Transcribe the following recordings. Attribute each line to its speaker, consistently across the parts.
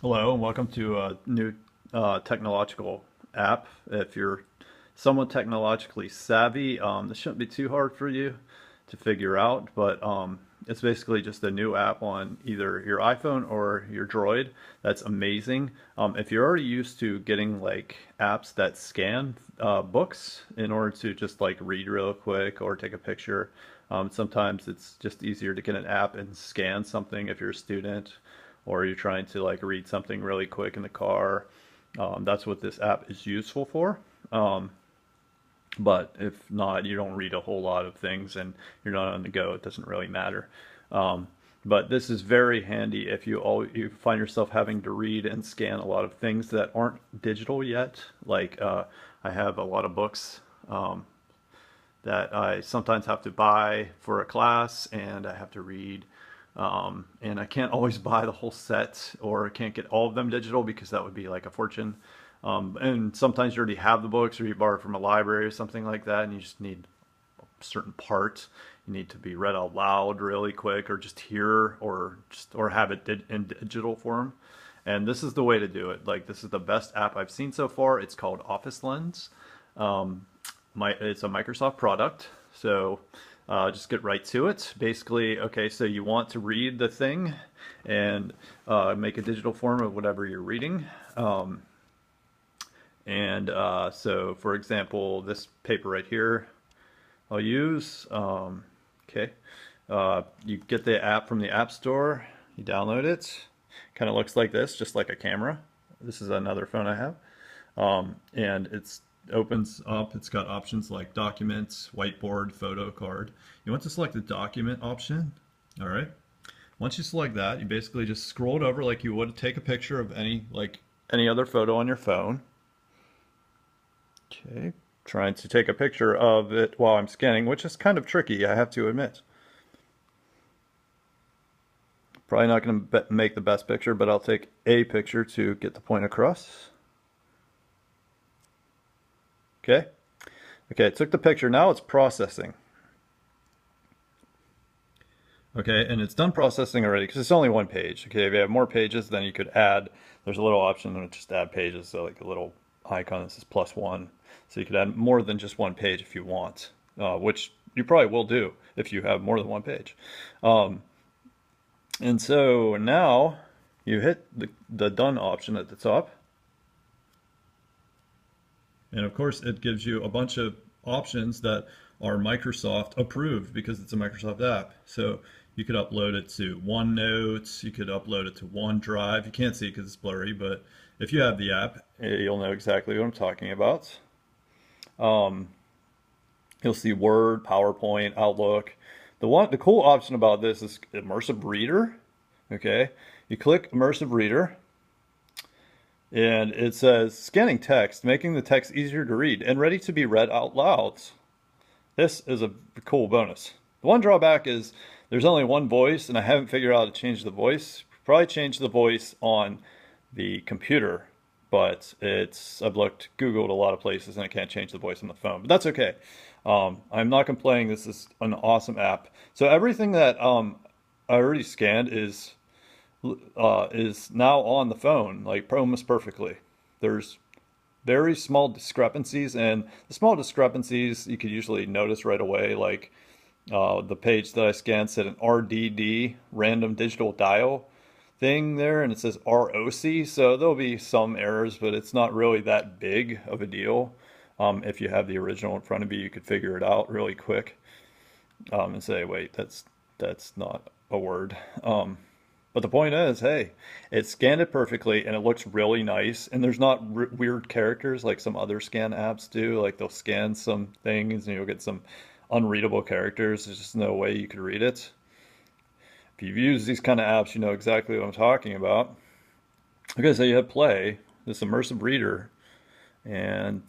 Speaker 1: Hello and welcome to a new technological app. If you're somewhat technologically savvy, this shouldn't be too hard for you to figure out, but it's basically just a new app on either your iPhone or your Droid. That's amazing. If you're already used to getting like apps that scan books in order to just like read real quick or take a picture, sometimes it's just easier to get an app and scan something if you're a student or you're trying to like read something really quick in the car. That's what this app is useful for. But if not, you don't read a whole lot of things and you're not on the go, it doesn't really matter. But this is very handy if you find yourself having to read and scan a lot of things that aren't digital yet. Like I have a lot of books that I sometimes have to buy for a class and I have to read. And I can't always buy the whole set, or I can't get all of them digital because that would be like a fortune. And sometimes you already have the books or you borrow from a library or something like that and you just need a certain part. You need to be read out loud really quick or just hear or have it in digital form. And this is the way to do it. Like, this is the best app I've seen so far. It's called Office Lens. It's a Microsoft product. So just get right to it. Basically, okay, so you want to read the thing and make a digital form of whatever you're reading. So, for example, this paper right here, I'll use. Okay, you get the app from the App Store. You download it. Kind of looks like this, just like a camera. This is another phone I have, and it's opens up. It's got options like documents, whiteboard, photo card. You want to select the document option. All right. Once you select that, you basically just scroll it over like you would take a picture of any other photo on your phone. Okay. Trying to take a picture of it while I'm scanning, which is kind of tricky, I have to admit. Probably not going to make the best picture, but I'll take a picture to get the point across. Okay. Okay, it took the picture. Now it's processing. Okay, and it's done processing already because it's only one page. Okay, if you have more pages, then you could add. There's a little option to just add pages, so like a little icon that says +1. So you could add more than just one page if you want, which you probably will do if you have more than one page. And so now you hit the done option at the top. And of course, it gives you a bunch of options that are Microsoft approved because it's a Microsoft app. So you could upload it to OneNote, you could upload it to OneDrive. You can't see it because it's blurry, but if you have the app, you'll know exactly what I'm talking about. You'll see Word, PowerPoint, Outlook. The cool option about this is Immersive Reader. Okay, you click Immersive Reader, and it says scanning text, making the text easier to read and ready to be read out loud. This is a cool bonus. The one drawback is there's only one voice, and I haven't figured out how to change the voice. Probably change the voice on the computer, but I've Googled a lot of places, and I can't change the voice on the phone. But that's okay. I'm not complaining. This is an awesome app. So everything that I already scanned is now on the phone, like almost perfectly. There's very small discrepancies, and the small discrepancies you could usually notice right away. Like the page that I scanned said an RDD, random digital dial thing there, and it says ROC, so there'll be some errors, but it's not really that big of a deal. If you have the original in front of you, you could figure it out really quick and say, wait, that's not a word. But the point is, hey, it scanned it perfectly and it looks really nice. And there's not weird characters like some other scan apps do. Like they'll scan some things and you'll get some unreadable characters. There's just no way you could read it. If you've used these kind of apps, you know exactly what I'm talking about. Okay, so you have play, this Immersive Reader, and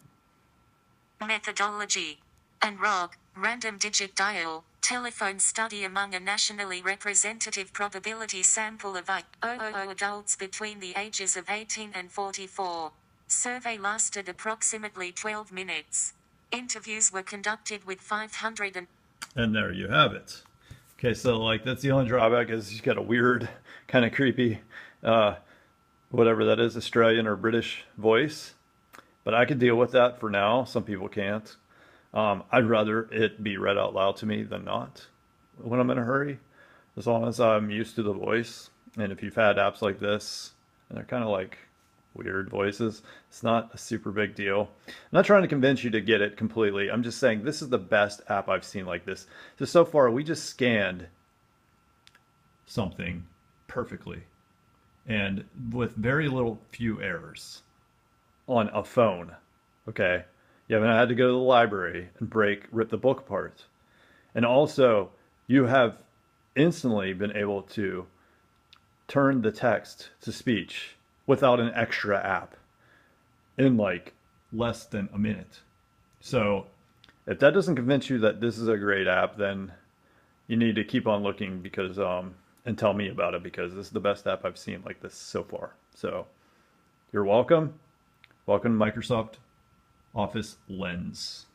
Speaker 2: methodology and ROG, random digit dial. Telephone study among a nationally representative probability sample of adults between the ages of 18 and 44. Survey lasted approximately 12 minutes. Interviews were conducted with 500
Speaker 1: and there you have it. Okay, so like that's the only drawback is you got a weird, kind of creepy whatever that is, Australian or British voice. But I could deal with that for now. Some people can't. I'd rather it be read out loud to me than not when I'm in a hurry, as long as I'm used to the voice. And if you've had apps like this, and they're kind of like weird voices, it's not a super big deal. I'm not trying to convince you to get it completely. I'm just saying this is the best app I've seen like this. So far, we just scanned something perfectly and with very little few errors on a phone. Okay, you haven't had to go to the library and rip the book apart. And also, you have instantly been able to turn the text to speech without an extra app in like less than a minute. So if that doesn't convince you that this is a great app, then you need to keep on looking because and tell me about it, because this is the best app I've seen like this so far. So you're welcome. Welcome to Microsoft Office Lens.